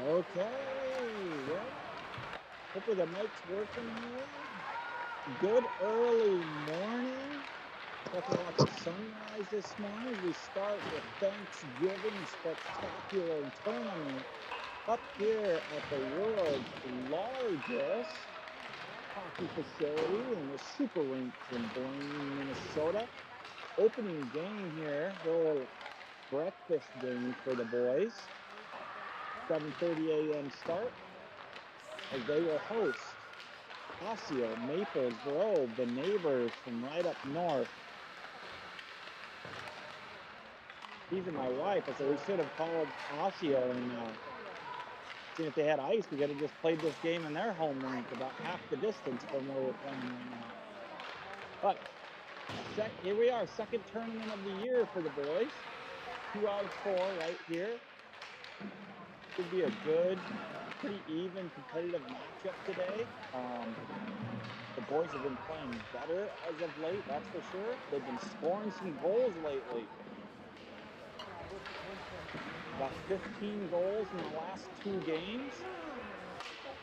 Okay, well, hopefully the mic's working here. Good early morning. Got to watch the sunrise this morning as we start the Thanksgiving Spectacular Tournament up here at the world's largest hockey facility in the Super Rinks in Blaine, Minnesota. Opening game here, little breakfast game for the boys. 7:30 a.m. start as they will host Osseo, Maples Grove, the neighbors from right up north. Even my wife, I said we should have called Osseo and seen if they had ice. We could have just played this game in their home rink, about half the distance from where we're playing right now. But here we are, second tournament of the year for the boys. 2 out of 4 right here. Should be a good, pretty even, competitive matchup today. The boys have been playing better as of late, that's for sure. They've been scoring some goals lately. About 15 goals in the last 2 games.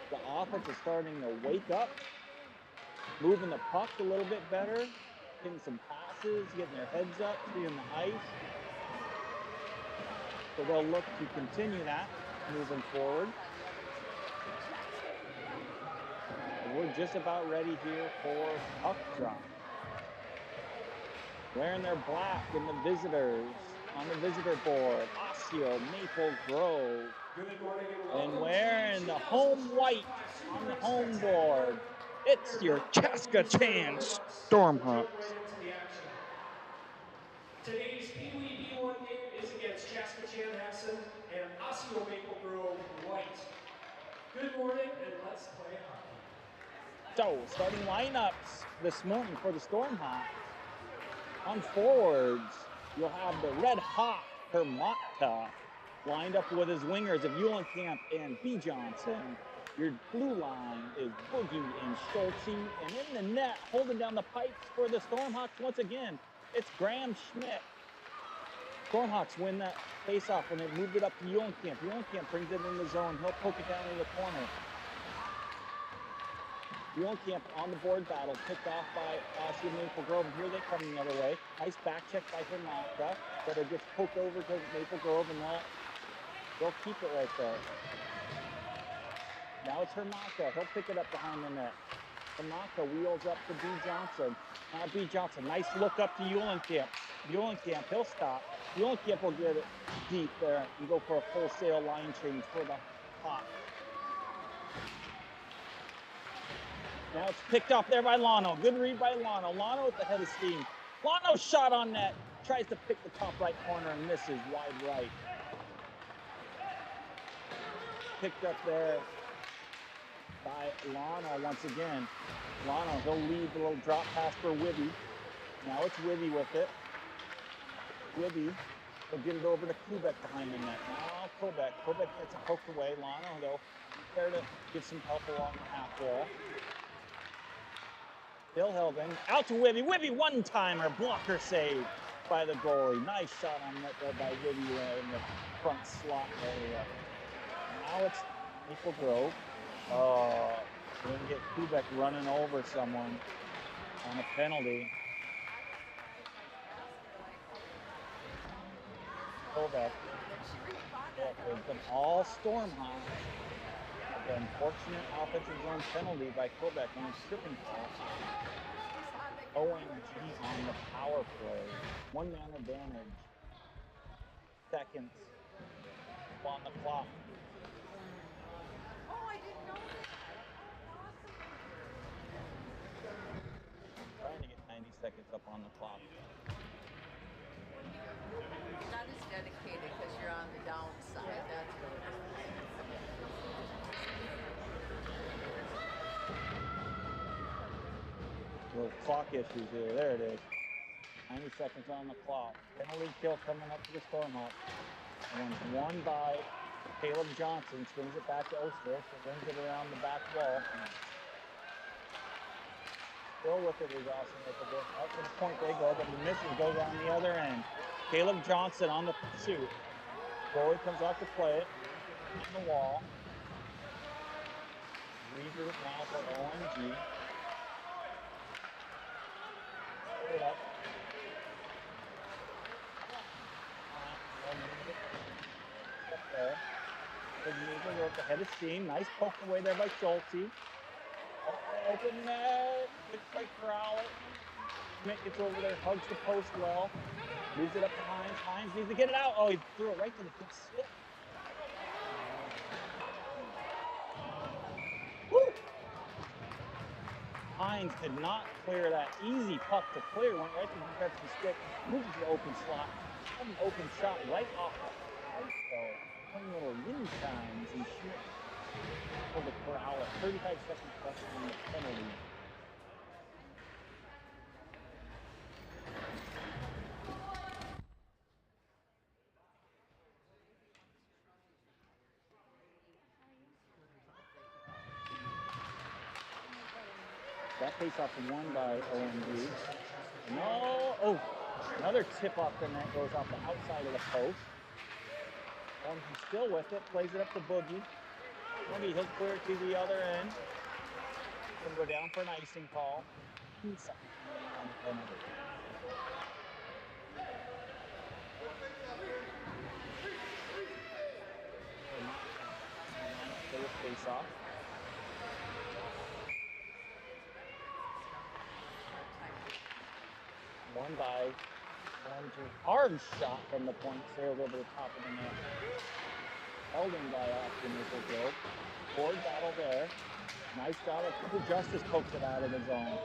The offense is starting to wake up, moving the puck a little bit better, getting some passes, getting their heads up, seeing the ice. So they'll look to continue that moving forward. We're just about ready here for puck drop. Wearing their black in the visitors on the visitor board, Osseo, Maple Grove. And wearing the home white on the home board, it's your CCHA Stormhawks. Today's Pee Wee D1 game is against CCHA and Osseo Maple Grove White. Good morning and let's play hockey. So, starting lineups this morning for the Stormhawks. On forwards, you'll have the red hot Hermata lined up with his wingers of Eulenkamp and B. Johnson. Your blue line is Boogie and Schulte. And in the net, holding down the pipes for the Stormhawks once again, it's Graham Schmidt. Stormhawks win that faceoff when they moved it up to Eulenkamp. Eulenkamp brings it in the zone. He'll poke it down in the corner. Eulenkamp on the board battle, picked off by Osseo Maple Grove, and here they come the other way. Nice back check by Hermata, but it gets poked over to Maple Grove, and they'll keep it right there. Now it's Hermata. He'll pick it up behind the net. Hermata wheels up to B. Johnson. Now B. Johnson, nice look up to Eulenkamp. Eulenkamp, he'll stop. Eulenkamp will get it deep there and go for a full sail line change for the Hawks. Now it's picked off there by Lano. Good read by Lano. Lano with the head of steam. Lano shot on net. Tries to pick the top right corner and misses wide right. Picked up there by Lano once again. Lano, he'll lead the little drop pass for Wibby. Now it's Wibby with it. Wibby will get it over to Kubek behind the net. Now Kubek gets it poked away. Lano, though, there to get some help along the half wall. Bill Helvin, out to Wibby. Wibby one-timer, blocker save by the goalie. Nice shot on net there by Wibby in the front slot area. Now it's Maple Grove. We're going to get Kubek running over someone on a penalty. Kubek. It's an all Stormhawks. The unfortunate offensive zone penalty by Quebec on a tripping foul. OMG on the power play. 1 man advantage. Seconds on the clock. Oh, I didn't know that. Trying to get 90 seconds up on the clock. Not as dedicated because you're on the downside. That's what it is. Little clock issues here. There it is. 90 seconds on the clock. Penalty kill coming up for the Stormhawks. One's won by Caleb Johnson. Swings it back to Oster. Brings it around the back wall. Still with it is Austin. Up to the point they go, but he misses. Goes on the other end. Caleb Johnson on the pursuit. Goalie comes out to play it. on the wall. Regroup now for OMG. Put it up. Up there. Big mover work ahead of steam. Nice poke away there by Schulte. Open net. Good fight for Owlet. Schmidt gets over there, hugs the post well. Moves it up to Hines. Hines needs to get it out. Oh, he threw it right to the big stick. Woo! Hines did not clear that easy puck to clear. Went right to the defensive stick. Moves to the open slot. Had an open shot right off the ice, though. Playing little mini times and Schmidt for the Owlet. 35 seconds left on the penalty. That face-off won by OMG. No! Oh! Another tip-off the net goes off the outside of the post. OMG still with it, plays it up to Boogie. Maybe he'll clear it to the other end. Gonna go down for an icing call. 2 seconds on the penalty. Face-off. Won by OMG. Hard shot from the point, sailed over the top of the net. Held in by Austin Nicholson. Forward battle there. Nice job of Cooper Justice poked it out of the zone.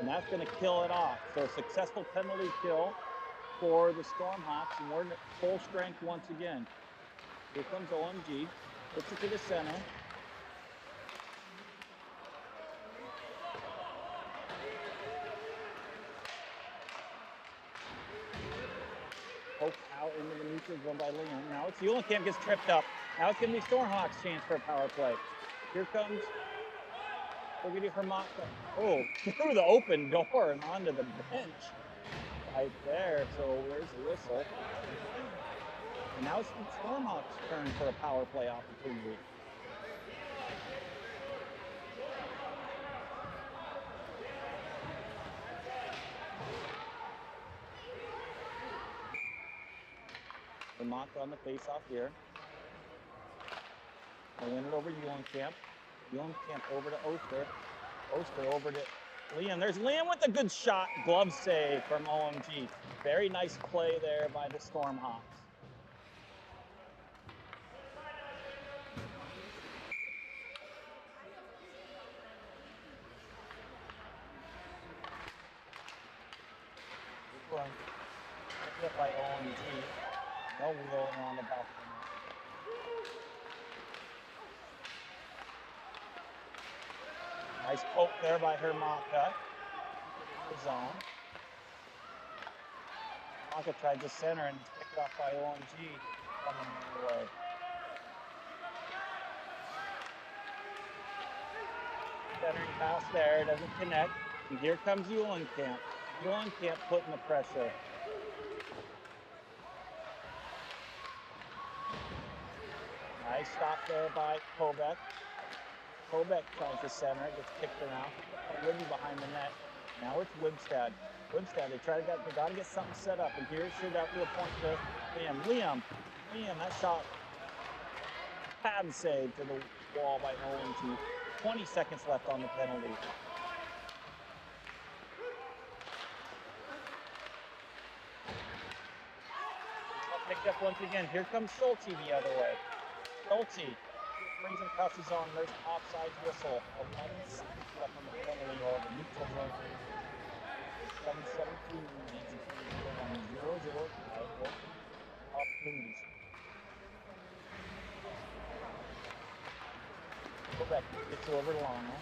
And that's going to kill it off. So a successful penalty kill for the Stormhawks. And we're at full strength once again. Here comes OMG. Puts it to the center. Poked out into the neutral zone by Liam. Now it's Eulenkamp gets tripped up. Now it's going to be Stormhawks' chance for a power play. Here comes Bogey Hermata. Oh, through the open door and onto the bench. Right there. So where's the whistle? And now it's the Stormhawks' turn for a power play opportunity. Hermata on the face-off here. They win it over Eulenkamp. Eulenkamp over to Oster. Oster over to Liam. There's Liam with a good shot. Glove save from OMG. Very nice play there by the Stormhawks. Hit by OMG. No wheeling on the back of the net. Nice poke there by Hermata. The zone. Hermata tried to center and picked off by OMG coming the way. Centering pass there, doesn't connect. And here comes Eulenkamp. Eulenkamp putting the pressure. Nice stop there by Kobeck. Kobeck tries to center, gets kicked around. Libby behind the net. Now it's Wibstad. Wibstad, they got to get something set up. And here should out to a point to Liam. Liam, that shot. Pad save to the wall by OMG. 20 seconds left on the penalty. Picked up once again. Here comes Schulte the other way. Schulte brings it across the zone. There's an offside whistle. 11 seconds left on the penalty or the neutral zone. 7-17 remains. 0-0. Opportunities. Quebec gets over to Lano.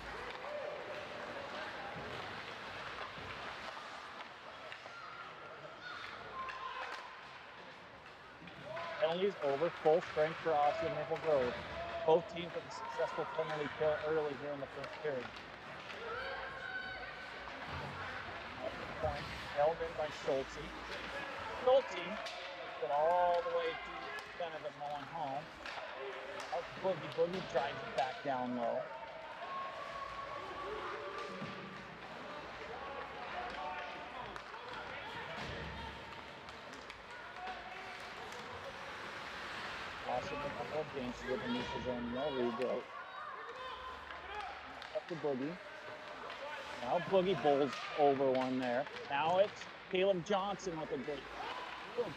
Penalties over, full strength for Osseo Maple Grove. Both teams with a successful penalty kill early here in the first period. Point held in by Schulte. Schulte got all the way to the center of Mullen home. Boogie drives it back down low. Also, a couple of dances with the neutral zone well rebuilt. Up to Boogie. Now Boogie bowls over one there. Now it's Caleb Johnson with a good.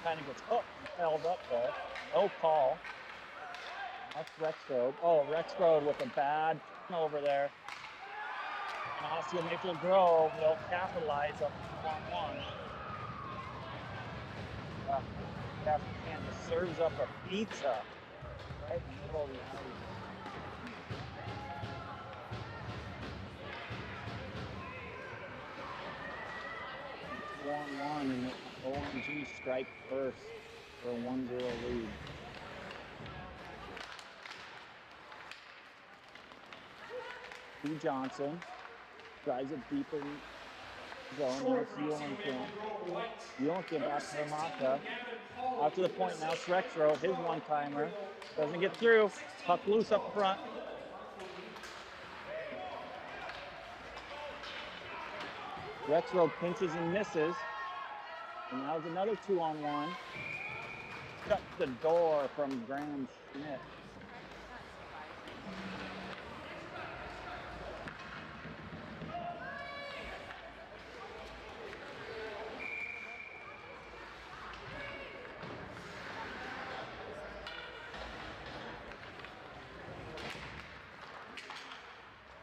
Kind of gets hooked and held up there. No call. That's Rexroad. Oh, Rexroad with a bad turnover there. And Osseo Maple Grove will capitalize on 2-on-1. Castle just serves up a pizza right in the middle of the alley. It's 1-1 and the OMG strike first for a 1-0 lead. P. Johnson drives it deep in zone. Yolenkin back to Hamaka. Out to the point now, it's Rexroad, his one-timer. Doesn't get through. Puck loose up front. Rexroad pinches and misses. And now it's another 2-on-1. Shut the door from Graham Schmidt.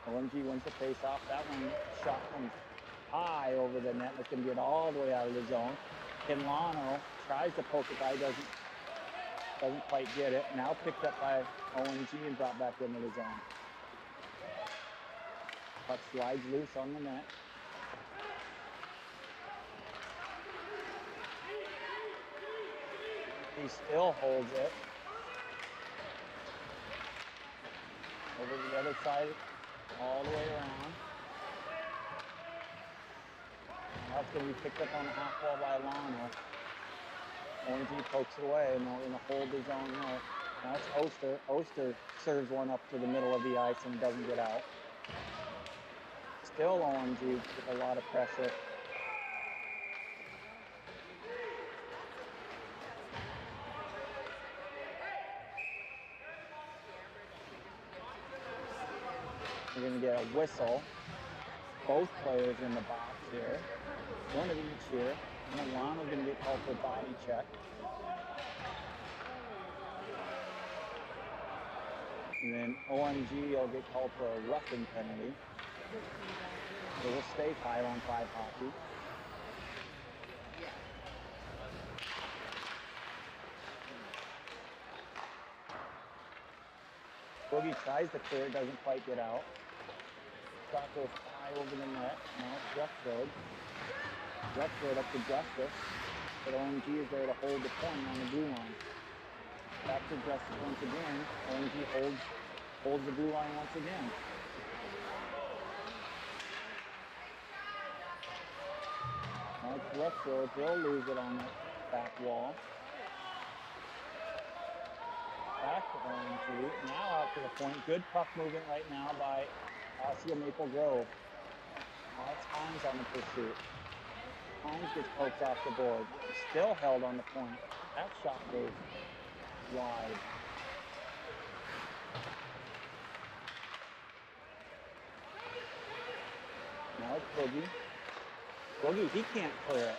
OMG wins the face-off. That one shot comes high over the net. It's going to get all the way out of the zone. Kinlano tries to poke it by, doesn't quite get it. Now picked up by OMG and brought back into the zone. Puck slides loose on the net. He still holds it. Over to the other side, all the way around. Now it's going to be picked up on the half wall by Lano. OMG pokes it away, and we're going to hold his own net. Now it's Oster. Oster serves one up to the middle of the ice and doesn't get out. Still OMG with a lot of pressure. We're going to get a whistle. Both players in the box here. One of each here. And then Lano's going to get called for a body check. And then OMG will get called for a roughing penalty. So we'll stay 5-on-5 hockey. Boogie tries to clear, doesn't quite get out. Shot goes high over the net. Now it's Rexroad. Rexroad up to Justice. But OMG is there to hold the point on the blue line. Back to Justice once again. OMG holds the blue line once again. Now it's Rexroad. He'll lose it on the back wall. Back to OMG. Now out to the point. Good puck movement right now by Osseo Maple Grove. Now it's Hines on the pursuit. Hines gets poked off the board. Still held on the point. That shot goes wide. Now it's Boogie. Boogie, he can't clear it.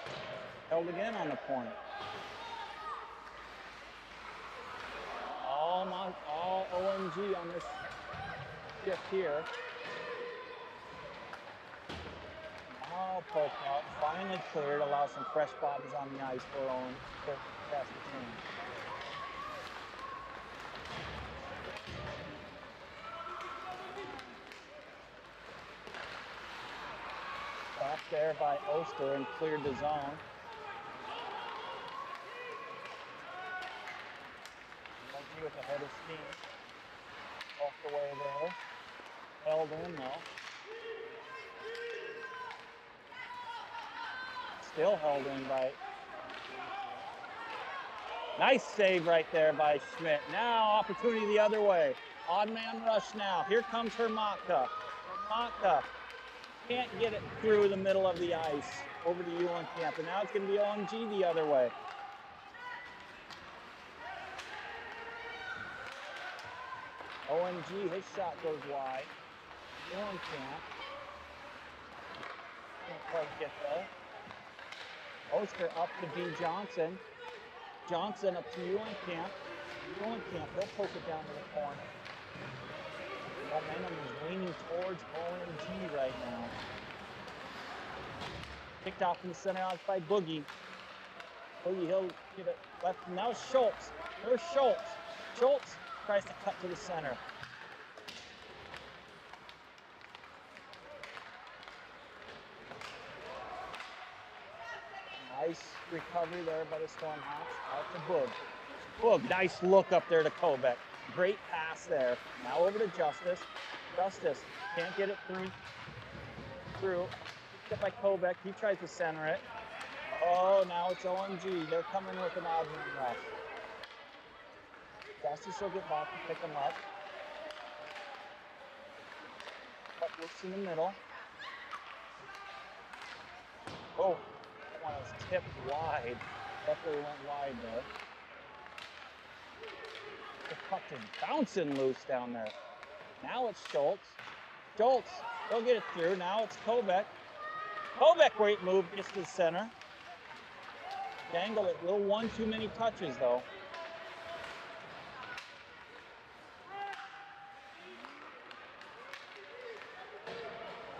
Held again on the point. All OMG on this shift here. All poked out, finally cleared, allows some fresh bodies on the ice for Saskatoon. Stopped there by Oster and cleared the zone. With a head of steam. Off the way there. Held in though. Still held in by Nice save right there by Schmidt. Now opportunity the other way. Odd man rush now. Here comes Hermaka. Hermaka can't get it through the middle of the ice over to Eulenkamp. And now it's going to be OMG the other way. OMG, his shot goes wide. Eulenkamp can't quite get there. Oster up to D. Johnson. Johnson up to Eulenkamp. Eulenkamp, they'll poke it down to the corner. Momentum is leaning towards OMG right now. Picked off in the center outside Boogie. Boogie, he'll get it left. Now Schultz. There's Schultz. Schultz tries to cut to the center. Nice recovery there by the Stormhawks. Out to Boog. Boog, nice look up there to Kobeck. Great pass there. Now over to Justice. Justice can't get it through. Picked up by Kobeck. He tries to center it. Oh, now it's OMG. They're coming with an odd man rush. Justice will get back and pick him up. Puck looks in the middle. Oh, that one was tipped wide. Definitely went wide there. The puck is bouncing loose down there. Now it's Schultz. Schultz, they'll get it through. Now it's Kobeck. Kobeck, great move, gets to the center. Dangled it. Little one too many touches, though.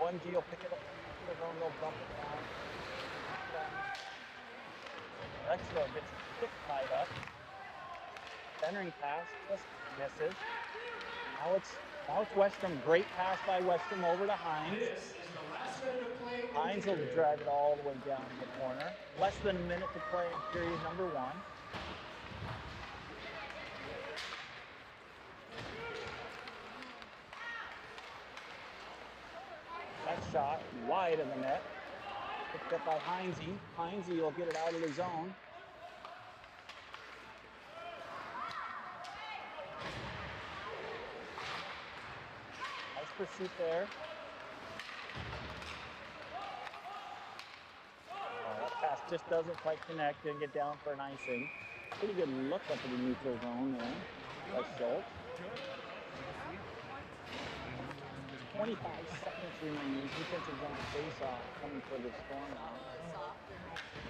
OMG will pick it up. They'll bump it down. Extra gets the stick tied up. Centering pass just misses. Now it's Westrom. Great pass by Westrom over to Hines. Hines will drive it all the way down to the corner. Less than a minute to play in period number 1. That shot wide of the net. Picked up by Heinze. Heinze will get it out of the zone. Nice pursuit there. That pass just doesn't quite connect. Didn't get down for an icing. Pretty good look up in the neutral zone there by Schultz. 25 seconds remaining. Defensive zone face-off coming for the Storm now.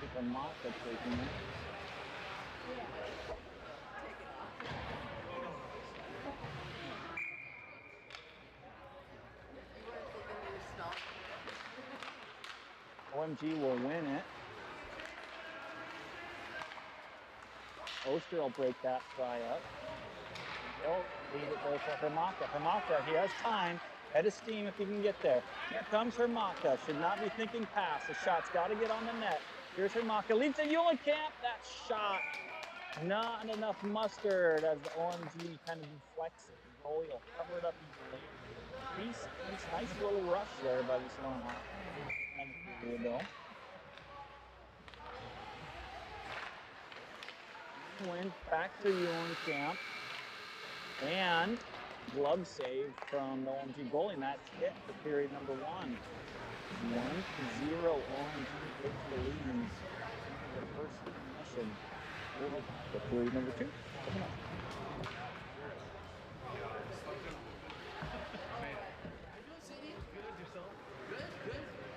With Mata taking it. OMG will win it. Oster will break that try up. He'll leave it there for Hermaka. Hermaka, he has time. Head of steam if he can get there. Here comes Hermaka. Should not be thinking pass. The shot's got to get on the net. Here's Hermaka. Leads to Eulenkamp. That shot, not enough mustard as the OMG kind of deflects it. The goalie will cover it up easily. Nice little rush there by the Stormhawks. Went back to Eulenkamp. And glove save from the OMG goalie, and that's it for period number 1. 1-0 OMG takes the lead in the first mission. For period number 2. Coming up.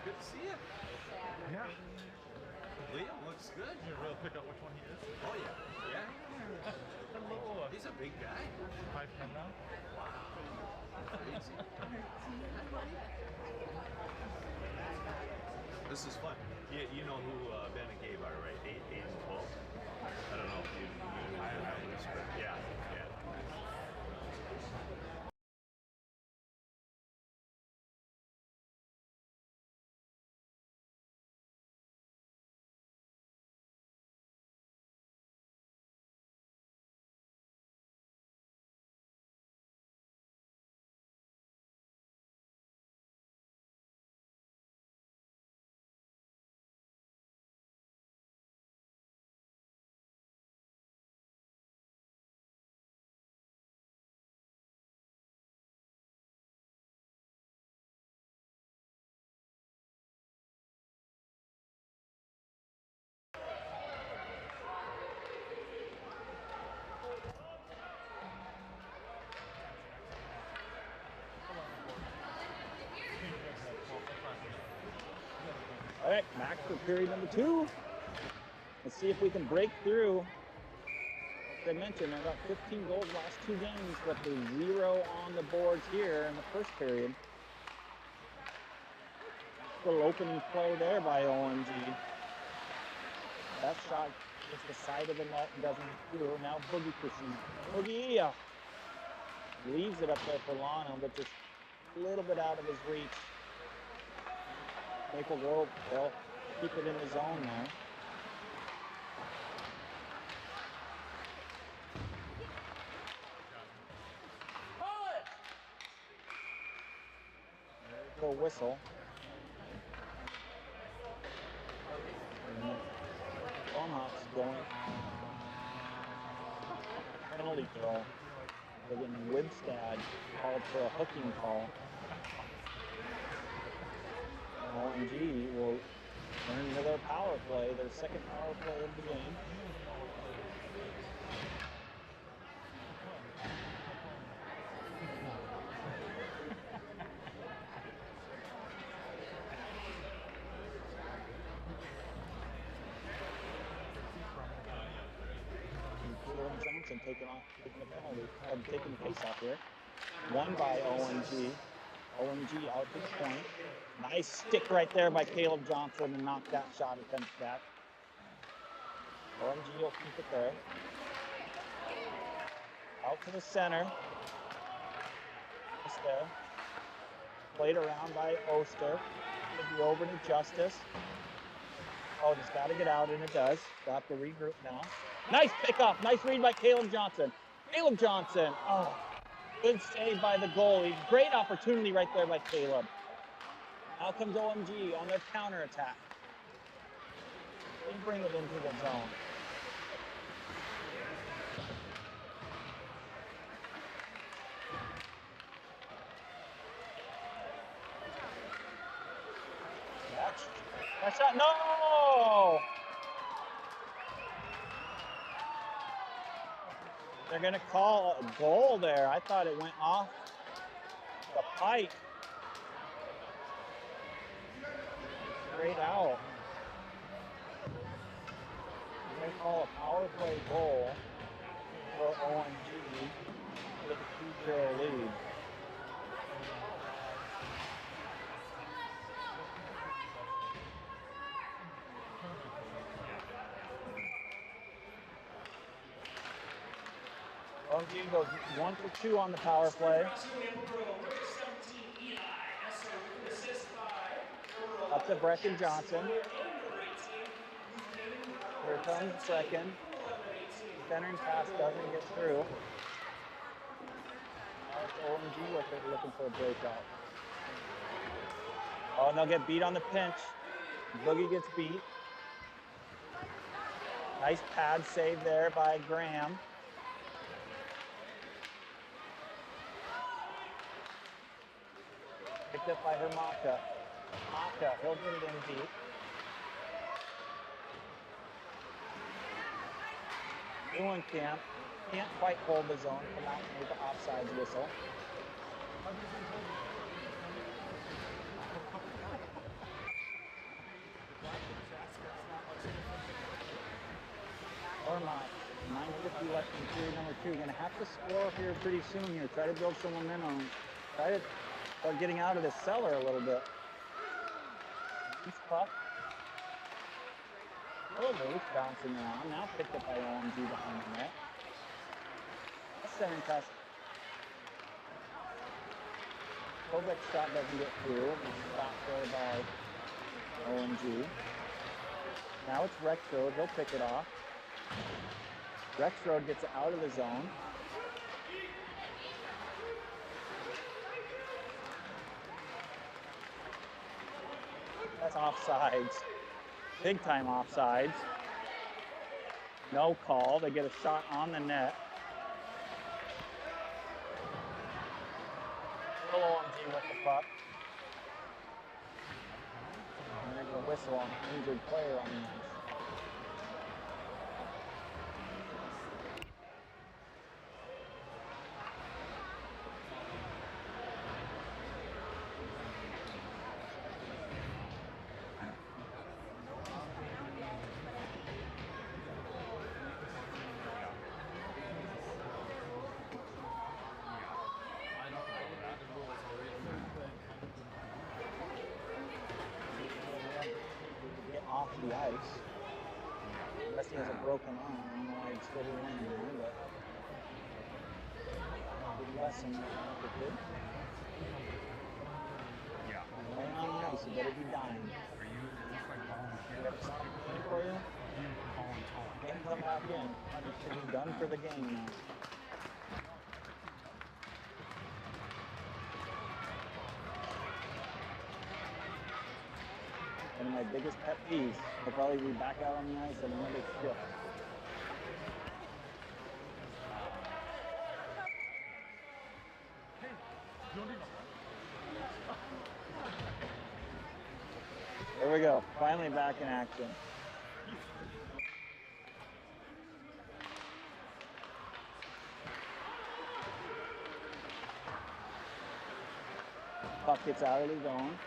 Good to see you. Yeah. Liam looks good. You're able to pick out which one he is? Oh yeah. Yeah. Hello. He's a big guy. 5'10" now? Wow. Crazy. This is fun. You know who Ben and Gabe are, right? 8 and 12. I don't know if you. I whispered. Yeah. right, back for period number 2. Let's see if we can break through. As I mentioned, they've got 15 goals last 2 games, but there's 0 on the boards here in the first period. Little opening play there by OMG. That shot hits the side of the net and doesn't get through. Now Boogie pushing it. Boogie leaves it up there for Lano, but just a little bit out of his reach. Maple Grove, they'll keep it in the zone there. Go whistle. Stormhawks going penalty throw. They're getting Wibstad called for a hooking call. OMG will turn to their power play, their second power play of the game. Johnson taking the penalty, taking the face off here. Won by OMG. OMG out to the point. Nice stick right there by Caleb Johnson and knock that shot against that. OMG will keep it there. Out to the center. Just there. Played around by Oster. Maybe over to Justice. Oh, just got to get out, and it does. Got to regroup now. Nice pickoff. Nice read by Caleb Johnson. Caleb Johnson. Oh, good save by the goalie. Great opportunity right there by Caleb. Now comes OMG on their counterattack. They bring it into the zone. That shot, no! They're going to call a goal there. I thought it went off the pipe. Straight out. They call a power play goal for OMG with a 2-0 lead. OMG goes 1 for 2 on the power play. Up to Brecken Johnson. Here comes the second. Centering pass doesn't get through. Now it's OMG looking for a breakout. Oh, and they'll get beat on the pinch. Boogie gets beat. Nice pad save there by Graham. Picked up by Hermaka. Hermaka, he'll get it in deep. Camp can't quite hold the zone, come out with the offsides whistle. Or not. 9:50 left in period number 2. You're going to have to score here pretty soon here. Try to build some momentum. Try to start getting out of this cellar a little bit. Nice puck. Oh, loose bouncing around. Now picked up by OMG behind the net. Center pass. Kovac's shot doesn't get through. It's stopped there by OMG. Now it's Rexroad. He'll pick it off. Rexroad gets it out of the zone. That's offsides. Big time offsides. No call. They get a shot on the net. Still OMG with the puck. And there's a whistle on an injured player on the ice. the ice. Unless he has a broken arm, I don't know why he's still running there, but good lesson for kid. Yeah. Laying on the ice, you better be dying. You got something for you? Game come back in. He's done for the game now. One of my biggest pet peeves. He'll probably be back out on the ice at another shift. There we go. Finally back in action. Puck gets out of the zone.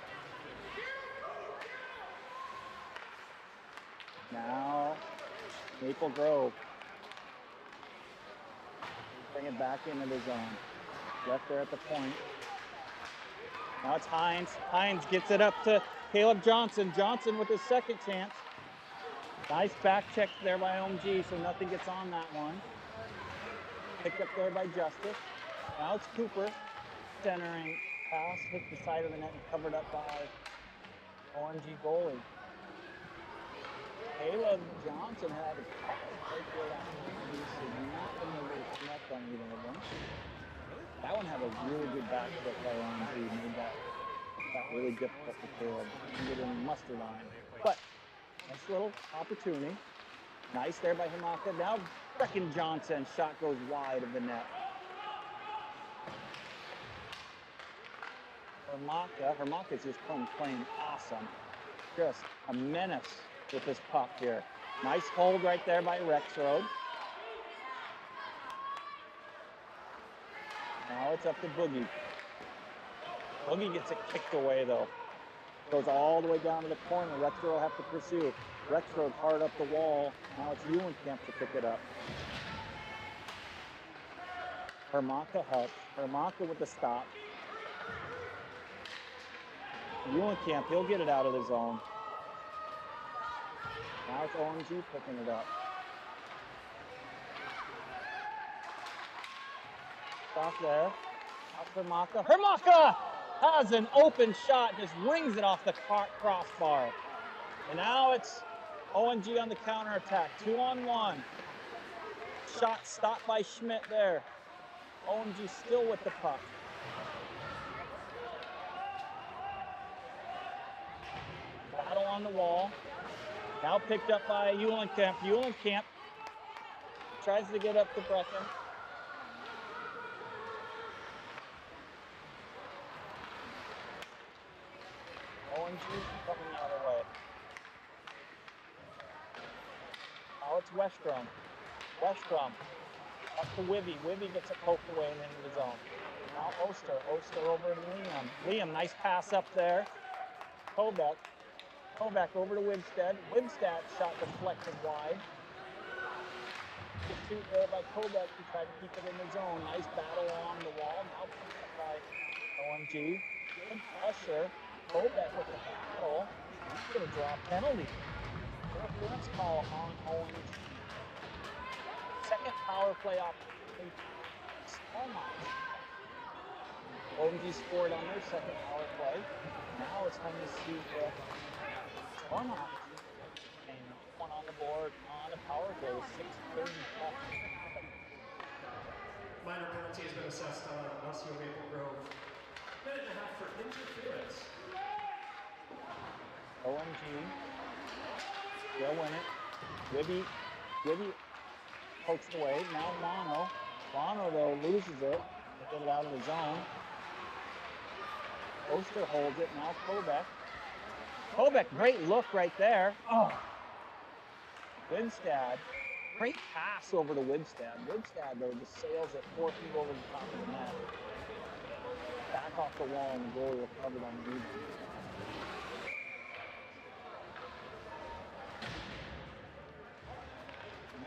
Now, Maple Grove. Bring it back into the zone. Left there at the point. Now it's Hines. Hines gets it up to Caleb Johnson. Johnson with his second chance. Nice back check there by OMG, so nothing gets on that one. Picked up there by Justice. Now it's Cooper. Centering pass, hit the side of the net and covered up by OMG goalie. Caleb Johnson had a right there that not been able to connect on either of them. That one had a really good back foot by OMG, made that really difficult for Caleb. He get in mustard on it. But nice little opportunity. Nice there by Hamaka. Now frickin' Johnson, shot goes wide of the net. Hermaka's just playing awesome. Just a menace with this puck here. Nice hold right there by Rexroad. Now it's up to Boogie. Boogie gets it kicked away though. Goes all the way down to the corner. Rexroad will have to pursue. Rexroad hard up the wall. Now it's Eulenkamp to pick it up. Hermaka helps. Hermaka with the stop. Eulenkamp, he'll get it out of the zone. Now it's OMG picking it up. Stop there. Out Hermaka. Hermaka has an open shot, just rings it off the crossbar. And now it's OMG on the counterattack. 2-on-1. Shot stopped by Schmidt there. OMG still with the puck. Battle on the wall. Now picked up by Eulenkamp. Eulenkamp tries to get up to Brecken. OMG coming the other way. Now it's Westrom. Westrom up to Wibby. Wibby gets it poked away and into the zone. Now Oster. Oster over to Liam. Liam, nice pass up there. Kobeck. Kobeck over to Wibstad. Wibstad shot deflected wide. Good shoot there by Kobeck to try to keep it in the zone. Nice battle along the wall. Now picked up by OMG. Good pressure. Kobeck with the battle. He's going to draw a penalty. Interference call on OMG. Second power play opportunity. OMG scored on their second power play. Now it's time to see if Stormont and one on the board on a power play with 6:30 left. Minor penalty has been assessed on Osseo Maple Grove. Minute and a half for interference. OMG. They'll win it. Wibby pokes it away. Now Mono. Mono, though, loses it. They get it out of the zone. Oster holds it. Now Kobeck. Kobeck, great look right there. Oh. Wibstad. Great pass over to Wibstad. Wibstad, though, just sails it 4 feet over the top of the net. Back off the wall, and the goalie recovered on the rebound.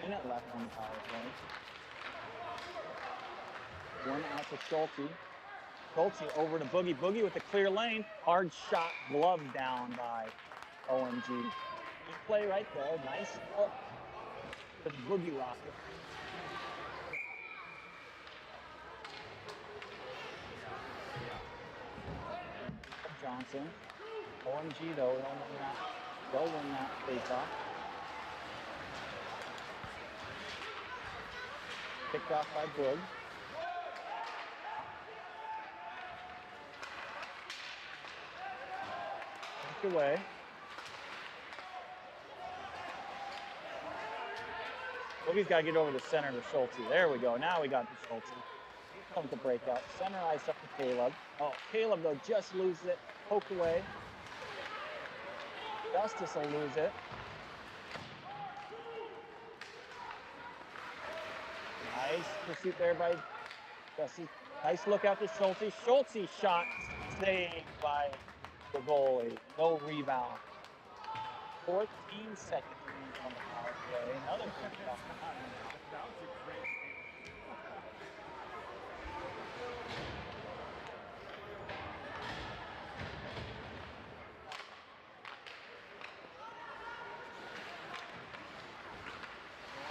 Minute left on the power play. One out to Schulte. Schulte over to Boogie. Boogie with the clear lane. Hard shot, glove down by OMG. Good play right there. Nice hook. The boogie rocket. Johnson. OMG though, they'll win that face-off. Picked off by Boog. Picked away. Boogie's got to get over the center to Schulte. There we go. Now we got the Schulte. Comes the breakout. Center ice up to Caleb. Oh, Caleb though just loses it. Poke away. Justice will lose it. Nice pursuit there by Justice. Nice look out to Schulte. Schulte shot saved by the goalie. No rebound. 14 seconds on the power play. Another pick off behind.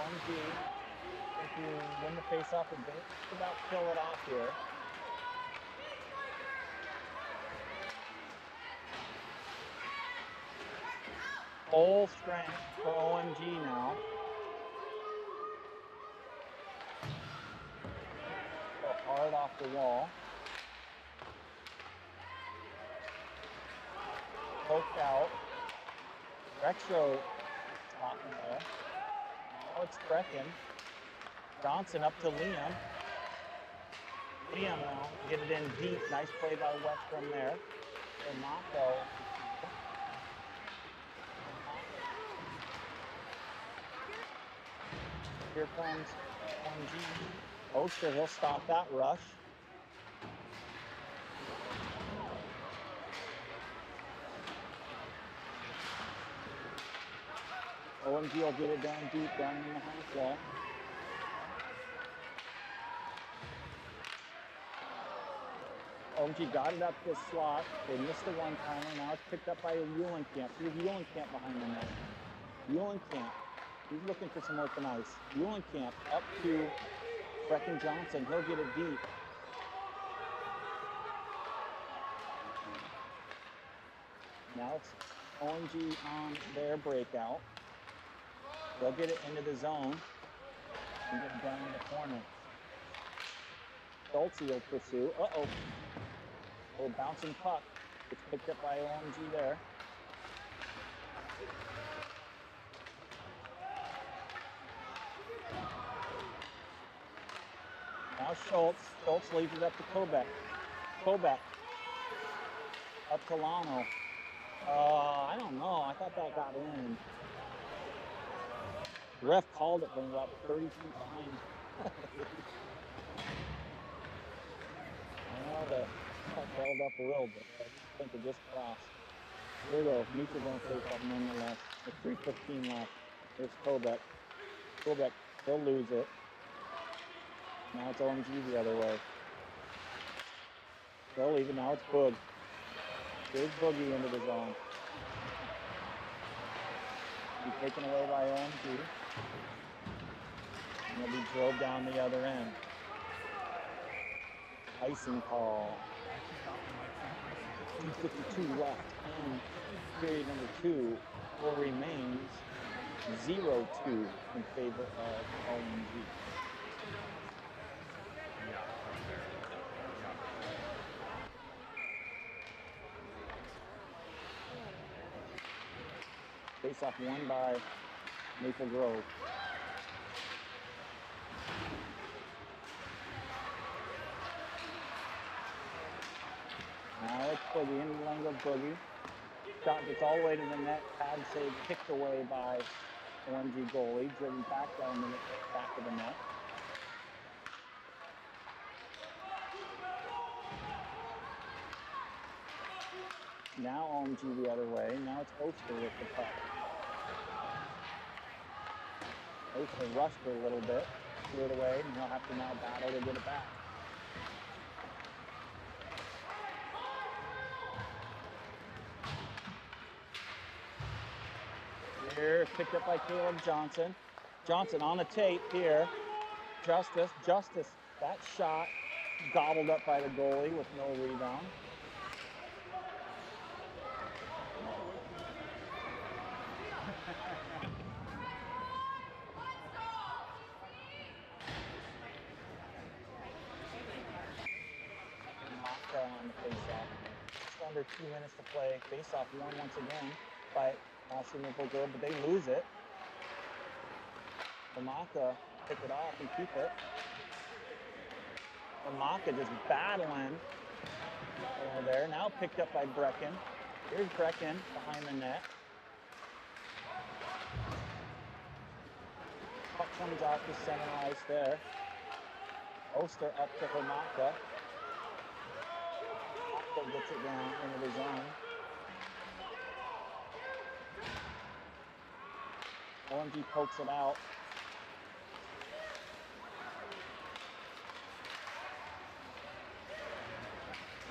OMG, if you win the face-off a bit, just about kill it off here. Full strength for OMG now. Go hard off the wall. Poked out. Rexro talking there. Now it's Brecken. Johnson up to Liam. Liam now get it in deep. Nice play by Westrom there. Mako. Here comes OMG. Oster, he'll stop that rush. OMG will get it down deep, down in the half wall. OMG got it up this slot. They missed the one-timer. Now it's picked up by Eulenkamp. Here's Eulenkamp behind the net. Eulenkamp. He's looking for some open ice. Eulenkamp up to Brecken Johnson. He'll get it deep. Now it's OMG on their breakout. They'll get it into the zone and get it down in the corner. Schulte will pursue. Uh-oh. Little bouncing puck. It's picked up by OMG there. Now Schultz. Schultz leaves it up to Kobeck. Kobeck. Up to Lano. I don't know. I thought that got in. The ref called it from about 30 feet behind. I know the puck held up a little bit. I think it just crossed. Here we go. Neutral going to face off nonetheless. With 3:15 left. Here's Kobeck. Kobeck, he'll lose it. Now it's OMG the other way. They'll leave it. Now it's Boog. Here's Boogie into the zone. Be taken away by OMG. And he'll be drove down the other end. Icing call. 2:52 left in period number 2. Score remains 0-2 in favor of OMG. Face off won by Maple Grove. Now it's Boogie, in the lane of Boogie. Shot gets all the way to the net. Pad save kicked away by OMG goalie. Driven back down the back of the net. Now OMG the other way. Now it's Oster with the puck. Oster rushed it a little bit, threw it away, and he'll have to now battle to get it back. Here, picked up by Caleb Johnson. Johnson on the tape here. Justice, that shot gobbled up by the goalie with no rebound. Maka on the faceoff. Just under 2 minutes to play. Faceoff won once again by Aussie Maple Grove, but they lose it. Maka pick it off and keep it. Maka just battling over there. Now picked up by Brecken. Here's Brecken behind the net. Puck comes out to center ice there. Oster up to Hamaka. Hamaka gets it down into the zone. OMG pokes it out.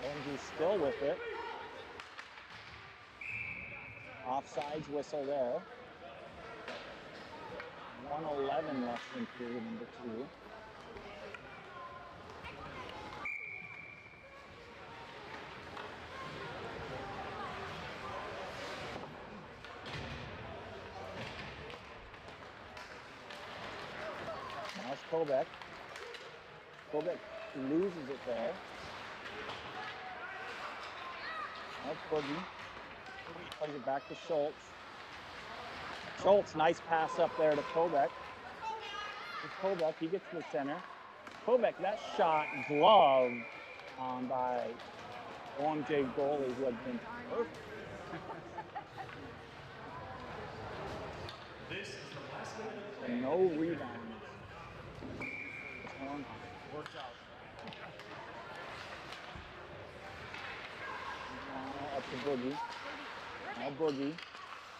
OMG still with it. Offsides whistle there. 1:11 left in period number 2. Now it's Kobeck. Kobeck loses it there. Now it's Boogie. Plays it back to Schultz. Schultz, nice pass up there to Kobeck. Kobeck, he gets to the center. Kobeck, that shot gloved by OMJ goalie who had been perfect. This is the last minute of play. And no rebounds. Works out. Now up to Boogie. Now Boogie.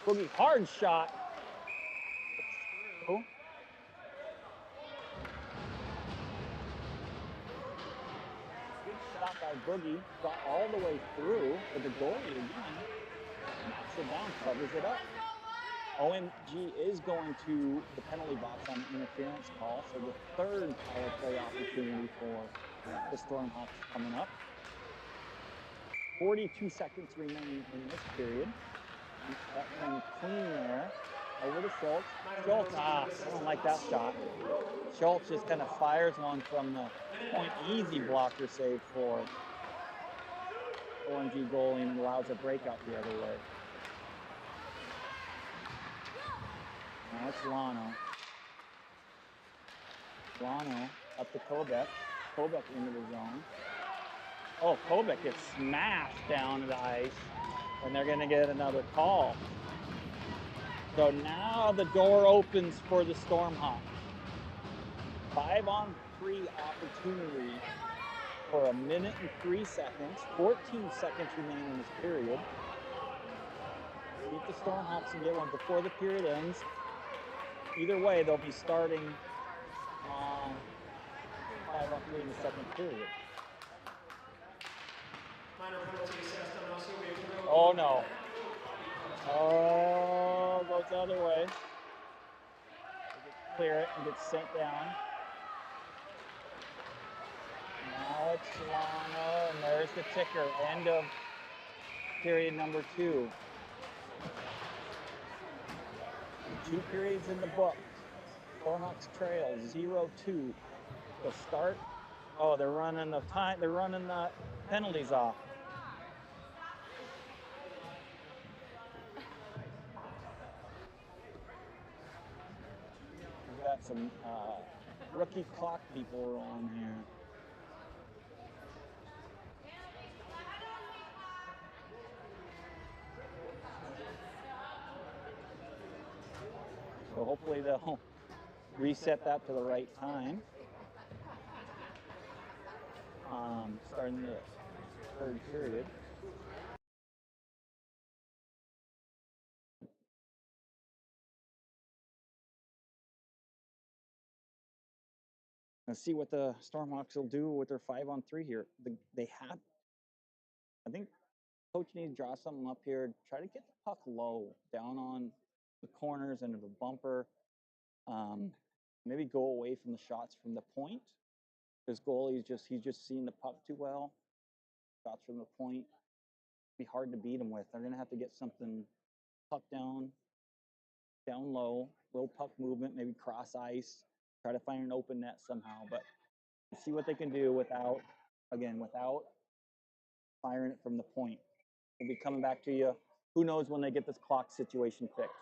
Boogie, hard shot. Through. Good shot by Boogie. Got all the way through, but the goalie again knocks it down, covers it up. OMG is going to the penalty box on the interference call, so the third power play opportunity for the Stormhawks coming up. 42 seconds remaining in this period. That one clean there. Over to Schultz. Schultz, I don't like that shot. Schultz just kind of fires one from the point. Easy blocker save for OMG goalie and allows a breakout the other way. Now it's Lano. Lano up to Kobeck. Kobeck into the zone. Oh, Kobeck gets smashed down to the ice, and they're going to get another call. So now the door opens for the Stormhawks. 5-on-3 opportunity for 1 minute and 3 seconds. 14 seconds remain in this period. See if the Stormhawks can get one before the period ends. Either way, they'll be starting 5-on-3 in the second period. Minor penalty assessed on Aussie Maple Grove. Oh no. Oh, goes the other way. Clear it and gets sent down. Now it's Lano, and there's the ticker. End of period number 2. 2 periods in the book. Stormhawks trail 0-2. The start. Oh, they're running the time. They're running the penalties off. We've got some rookie clock people rolling here. So hopefully they'll reset that to the right time. Starting the third period. Let's see what the Stormhawks will do with their 5-on-3 here. They have, I think, coach needs to draw something up here. Try to get the puck low, down on the corners into the bumper. Maybe go away from the shots from the point. His goalie he's just seeing the puck too well. Shots from the point be hard to beat him with. They're gonna have to get something puck down low, little puck movement, maybe cross ice, try to find an open net somehow, but see what they can do without firing it from the point. We'll be coming back to you. Who knows when they get this clock situation fixed.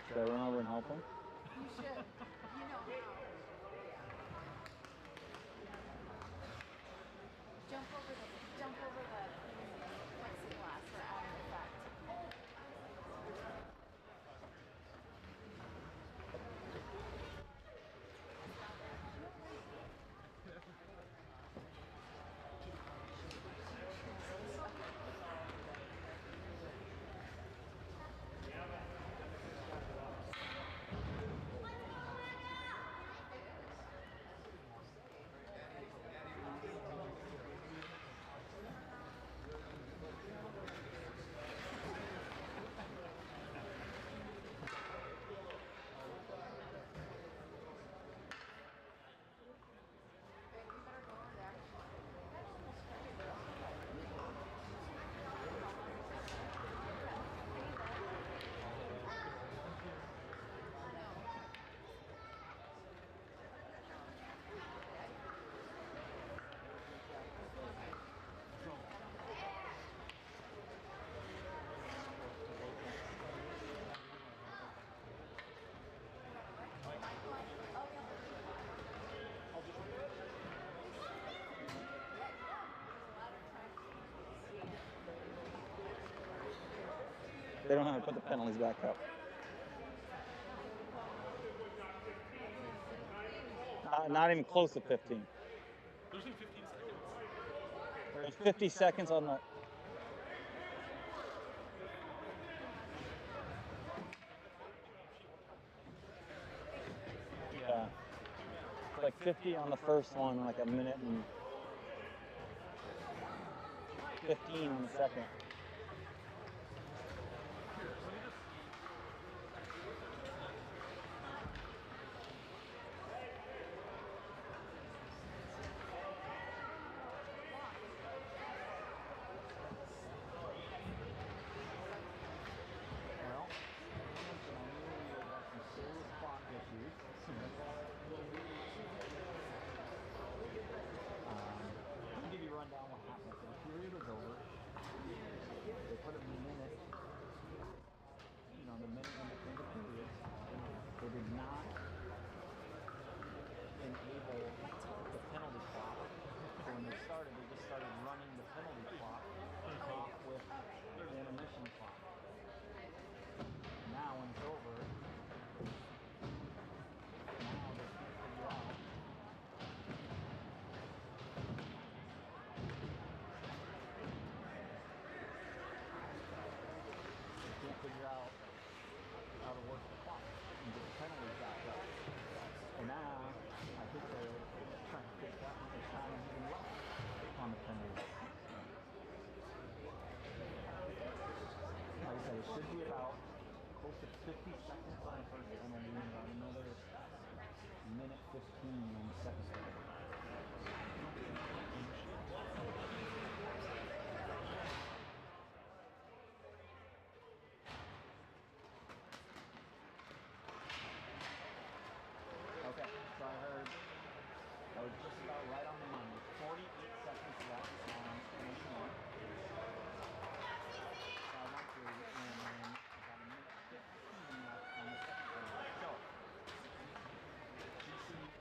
Should I run over and help him? You should. You know how. Jump over the plexiglass for added effect. They don't know how to put the penalties back up. Not even close to 15. There's 15 seconds. There's 50 seconds on the. Yeah. It's like 50 on the first one, like a minute and 15 on the second. I'll give you a rundown what happened. So the period was over. They put a minute, the minute in between the periods. They did not enable the penalty clock. So when they started, they just started running the penalty clock off with the intermission clock. Now when it's over, now they can't figure out. Figure out how to work the clock and get the penalties back up. And now, I think they're trying to figure out how much time is even left on the penalties. Like I said, it should be about close to 50 seconds on the first penalty and about another minute 15 on the second penalty. Okay, so I heard that was just about right on the money. 48 seconds left on intermission one. I went through and then about a minute 15 left on the second period. So, CCHA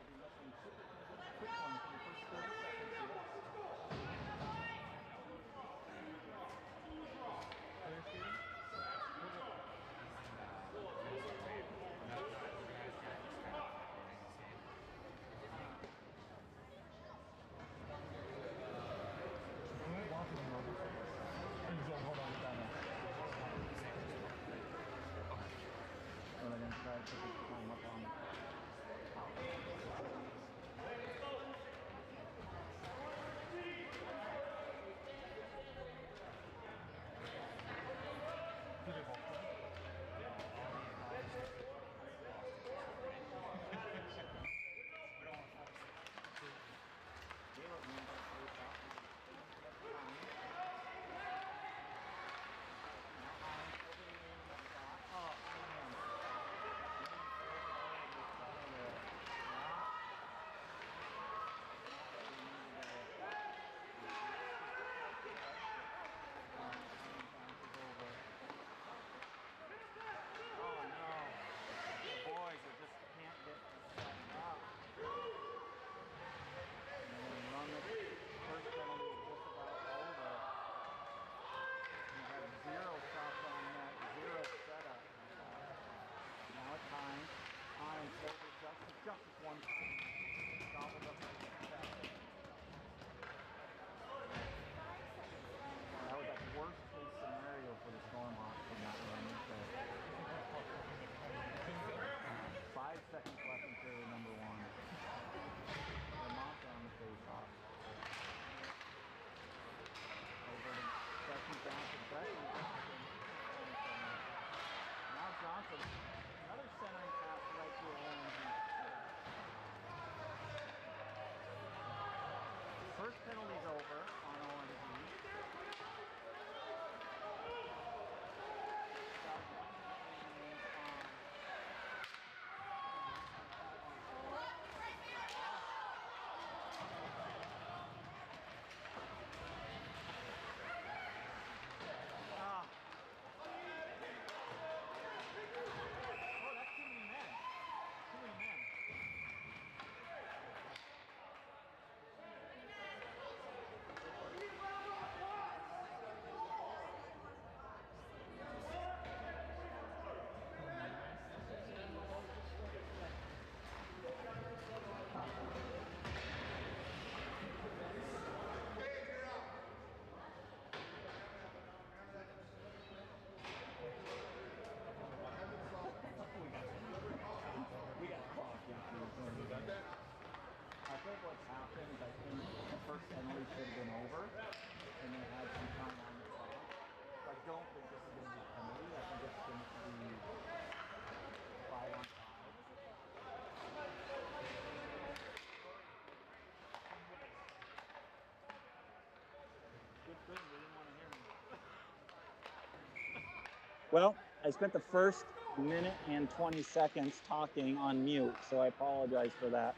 Well, I spent the first minute and 20 seconds talking on mute, so I apologize for that.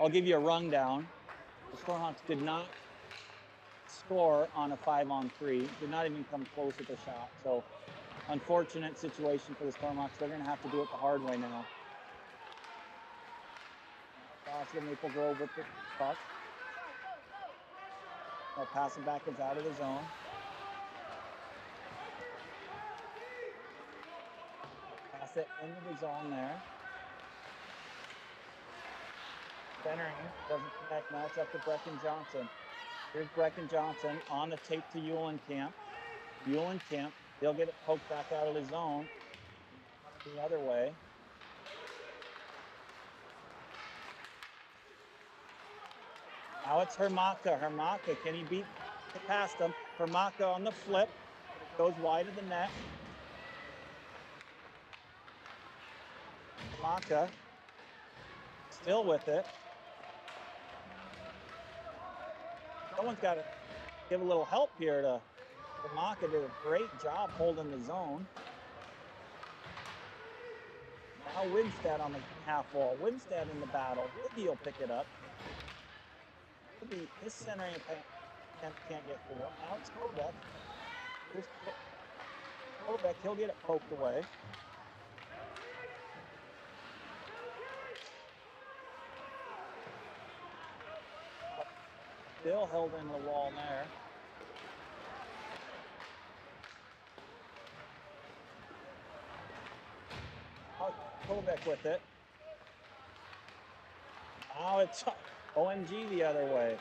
I'll give you a rundown. The Stormhawks did not score on a 5-on-3, did not even come close with a shot. So, unfortunate situation for the Stormhawks. They're going to have to do it the hard way now. Osseo Maple Grove with the puck. They'll pass it back. It's out of the zone. Pass it into the zone there. Centering doesn't connect. Now it's up to Brecken Johnson. Here's Brecken Johnson on the tape to Eulenkamp. Eulenkamp, he'll get it poked back out of the zone the other way. Now it's Hermaka. Hermaka, can he beat past him? Hermaka on the flip. Goes wide of the net. Hermaka still with it. Someone's got to give a little help here to Hermaka. Did a great job holding the zone. Now Winstead on the half wall. Winstead in the battle. Wibby will pick it up. His centering can't get through. Now it's Kobeck. Here's Kobeck. He'll get it poked away. Still held in the wall there. Kobeck with it. Now it's OMG the other way.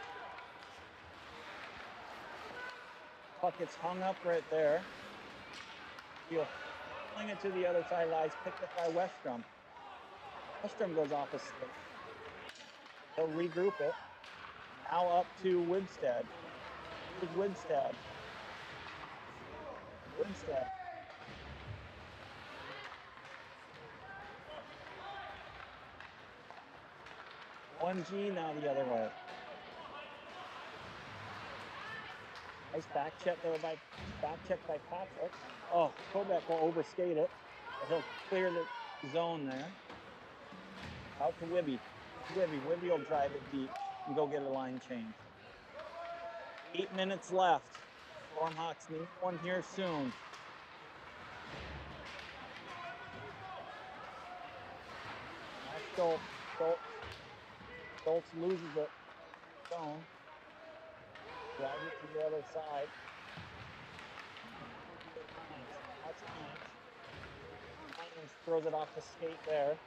Puck gets hung up right there. He'll fling it to the other side. Lies picked up by Westrom. Westrom goes off a stick. He'll regroup it. Now up to Winstead. Here's Winstead. Winstead. OMG now the other way. Nice back check by Patrick. Oh, Kobeck will overskate it. He'll clear the zone there. Out to Wibby. Wibby will drive it deep and go get a line change. 8 minutes left. Stormhawks need one here soon. Now Stoltz loses it. Zone. Drive it to the other side. That's Hines throws it off the skate there.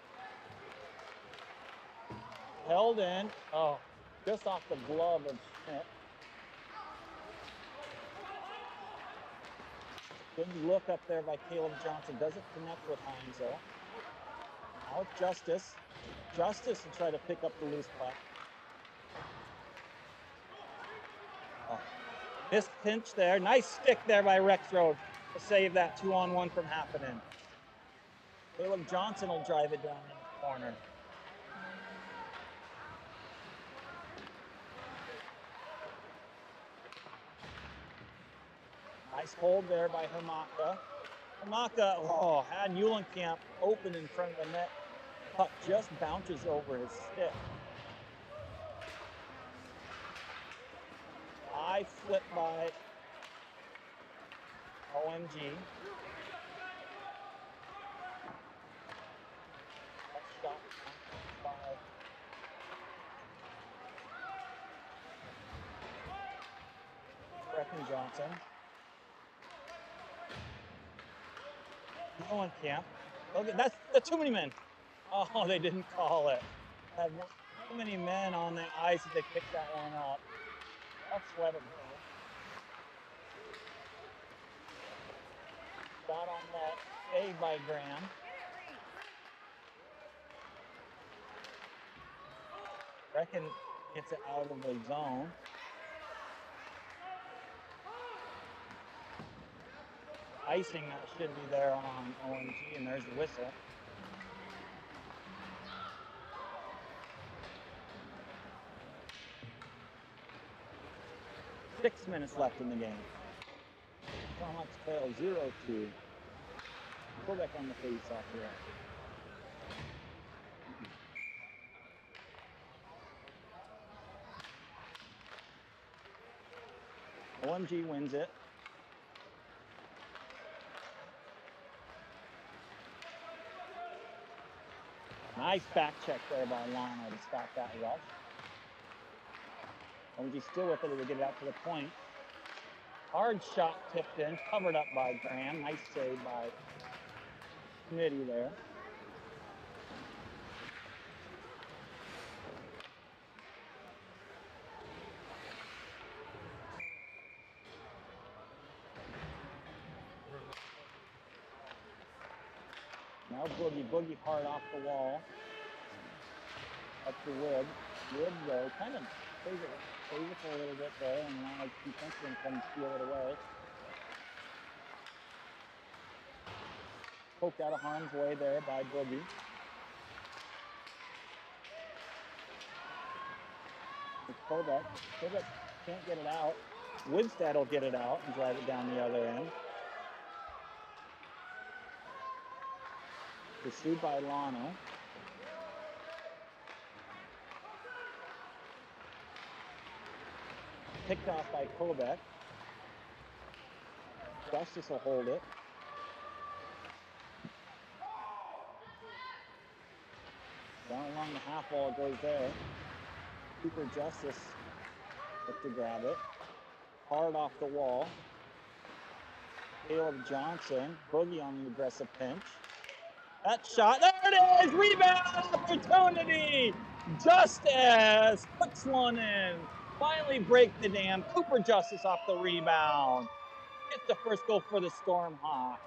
Held in. Oh, just off the glove of Schmidt. Good look up there by Caleb Johnson. Doesn't connect with Hines though. Now it's Justice. Justice to try to pick up the loose puck. Oh. Missed pinch there. Nice stick there by Rexroad to save that 2-on-1 from happening. Caleb Johnson will drive it down in the corner. Nice hold there by Hermaka. Hermaka, had Eulenkamp open in front of the net. Puck just bounces over his stick. High flip by OMG. Shot by Brecken Johnson. Eulenkamp. Okay, that's too many men. Oh, they didn't call it. Had too many men on the ice that they picked that one up. Let's let it go. Shot on net. Saved by Graham. Brecken gets it out of the zone. Icing that should be there on OMG, and there's the whistle. Six minutes left in the game. Stormhawks trail 0-2. Quebec on the face-off here. OMG wins it. Nice back check there by Lana to stop that rush. OMG still with it to get it out to the point. Hard shot tipped in, covered up by Graham. Nice save by Smitty there. Now Boogie hard off the wall. Up to Wood. Wood though, kind of plays it for a little bit there, and now defenseman comes steal it away. Poked out of harm's way there by Boogie. It's Kovac. Kovac can't get it out. Woodstead will get it out and drive it down the other end. Pursued by Lano. Picked off by Kovac. Justice will hold it. Down along the half wall it goes there. Cooper Justice up to grab it. Hard off the wall. Caleb Johnson. Boogie on the aggressive pinch. That shot, there it is! Rebound opportunity! Justice puts one in. Finally break the dam. Cooper Justice off the rebound. Gets the first goal for the Stormhawks.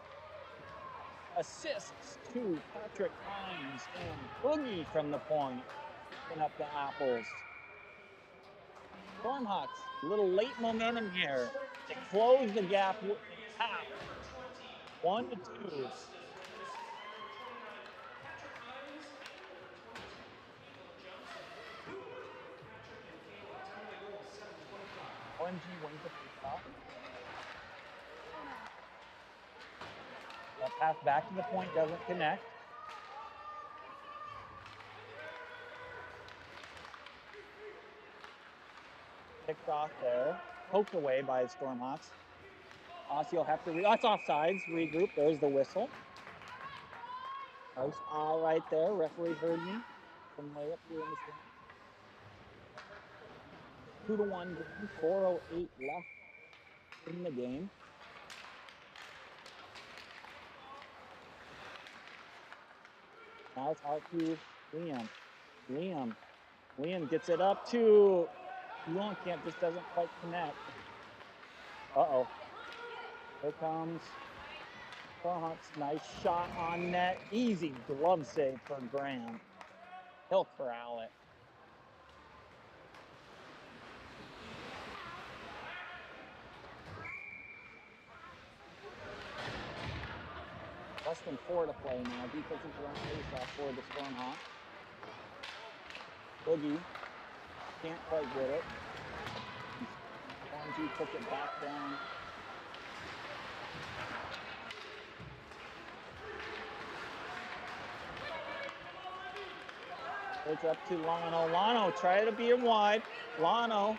Assists to Patrick Hines and Boogie from the point. Picking up the apples. Stormhawks, a little late momentum here to close the gap in half. 1-2. OMG wins the face-off. That pass back to the point doesn't connect. Picked off there. Poked away by the Stormhawks. Aussie will have to that's offsides. Regroup. There's the whistle. Nice all right there. Referee heard me from way up here in the stand. 2-1 game. 4:08 left in the game. Now it's out to Liam. Liam gets it up to Longcamp, just doesn't quite connect. Uh-oh. Here comes Stormhawks. Nice shot on net. Easy glove save for Graham. He'll corral it. Less than 4 to play now. Defensive run face-off for the Stormhawks. Boogie can't quite get it. OMG took it back down. It's up to Lano. Lano, try to be him wide. Lano,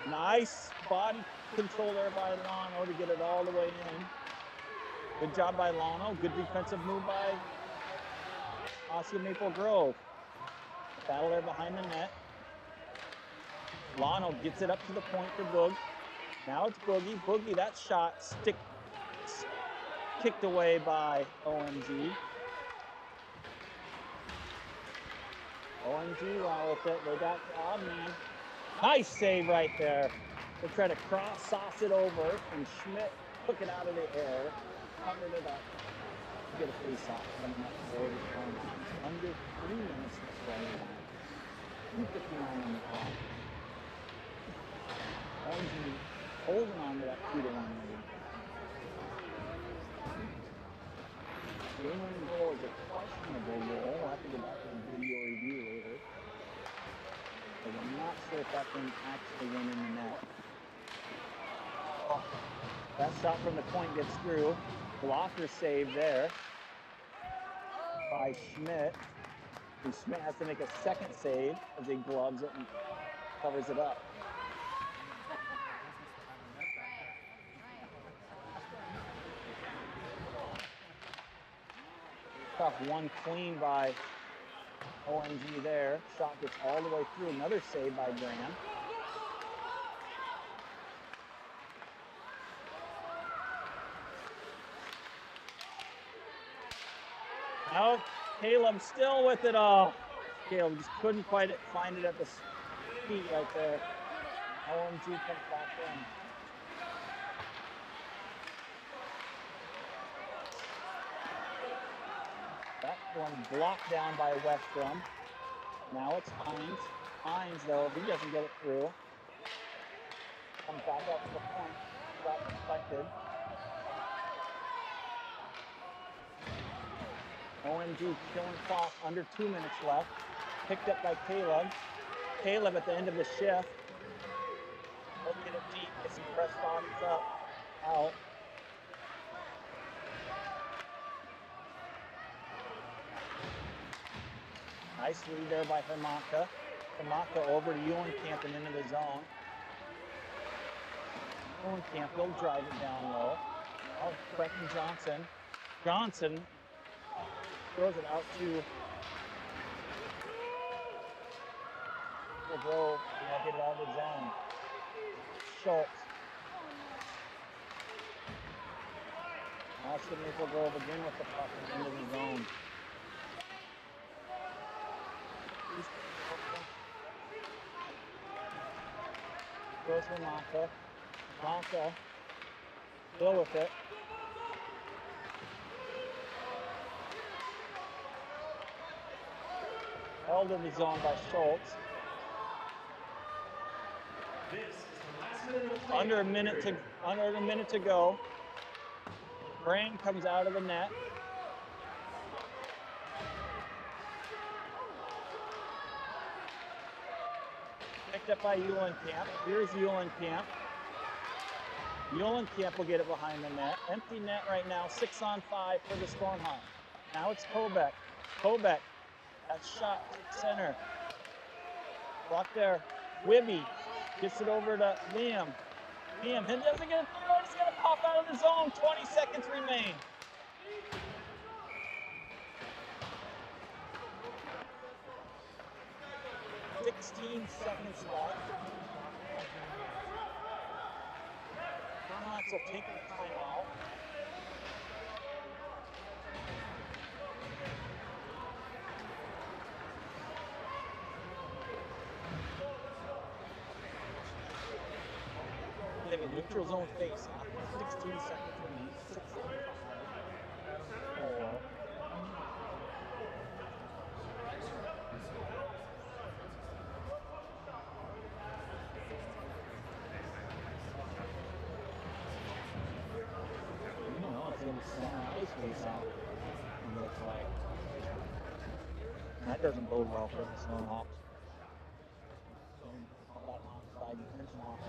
nice body control there by Lano to get it all the way in. Good job by Lano. Good defensive move by Osseo Maple Grove. Battle there behind the net. Lano gets it up to the point for Boog. Now it's Boogie. Boogie, that shot kicked away by OMG. OMG with it. They got odd man. Nice save right there. They try to cross sauce it over, and Schmidt took it out of the air, covered it up. Get a face off coming up for the Stormhawks. Under 3 minutes to play. 2:59 on the clock. OMG holding on to that 2-1 lead. The winning goal is a questionable goal. We'll have to go back to the video review later. But I'm not sure if that thing actually went in the net. Oh, that shot from the point gets through. Blocker save there by Schmidt. And Schmidt has to make a second save as he gloves it and covers it up. Tough one clean by OMG there. Shot gets all the way through. Another save by Graham. Now Caleb still with it all. Caleb just couldn't quite find it at the feet right there. OMG comes back in. That one blocked down by Westrum. Now it's Hines. Hines, though, he doesn't get it through. Comes back up to the point. Got deflected. OMG killing clock, under 2 minutes left. Picked up by Caleb. Caleb at the end of the shift. Look at it deep, get some press bodies up, out. Nice read there by Hermaka. Hermaka over to Eulenkamp and into the zone. Eulenkamp, he'll drive it down low. Oh, Quentin Johnson. Johnson throws it out to Grove, and they'll get it out of the zone. Schultz. Austin Maple Grove again with the puck into the zone. Goes for Maka. Maka still with it. Held in the zone by Schultz. Under a minute to go. Brain comes out of the net. Picked up by Eulenkamp. Here's Eulenkamp. Eulenkamp will get it behind the net. Empty net right now, 6-on-5 for the Stormhawks. Now it's Kobeck. Kobeck, that shot to center. Block there. Wibby gets it over to Liam. Liam, he doesn't get it through. He's going to pop out of the zone. 20 seconds remain. Seconds left. Stormhawks will take the timeout. They have a neutral zone face off. 16 seconds remain. 6-5. 4. That doesn't bode well for the Stormhawks. All that onside detention off.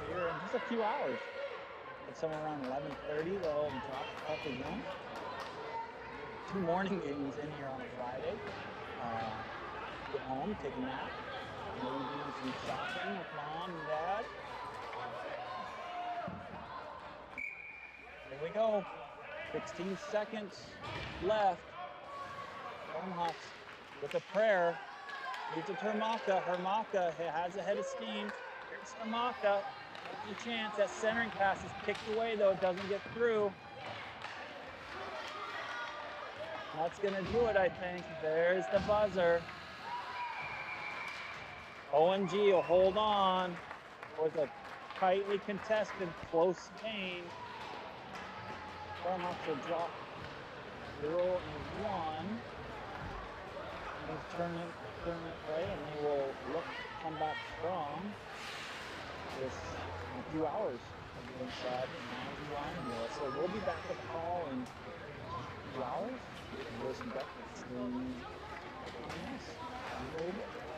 Here in just a few hours. It's somewhere around 11:30. They'll drop off again. 2 morning games in here on a Friday. Get home, take a nap, maybe do some shopping with mom and dad. Here we go. 16 seconds left. Stormhawks with a prayer. Leads it to Hermaka. Hermaka has a head of steam. Here's Hermaka. There's a chance. That centering pass is kicked away, though. It doesn't get through. That's going to do it, I think. There's the buzzer. OMG will hold on. Was a tightly contested, close game. Farmhouse will drop 0 and 1. He's turn it right, and they will look to come back strong. This in a few hours of the inside and so we'll be back at the call in 2 hours. There's some breakfast. And yes, a little bit.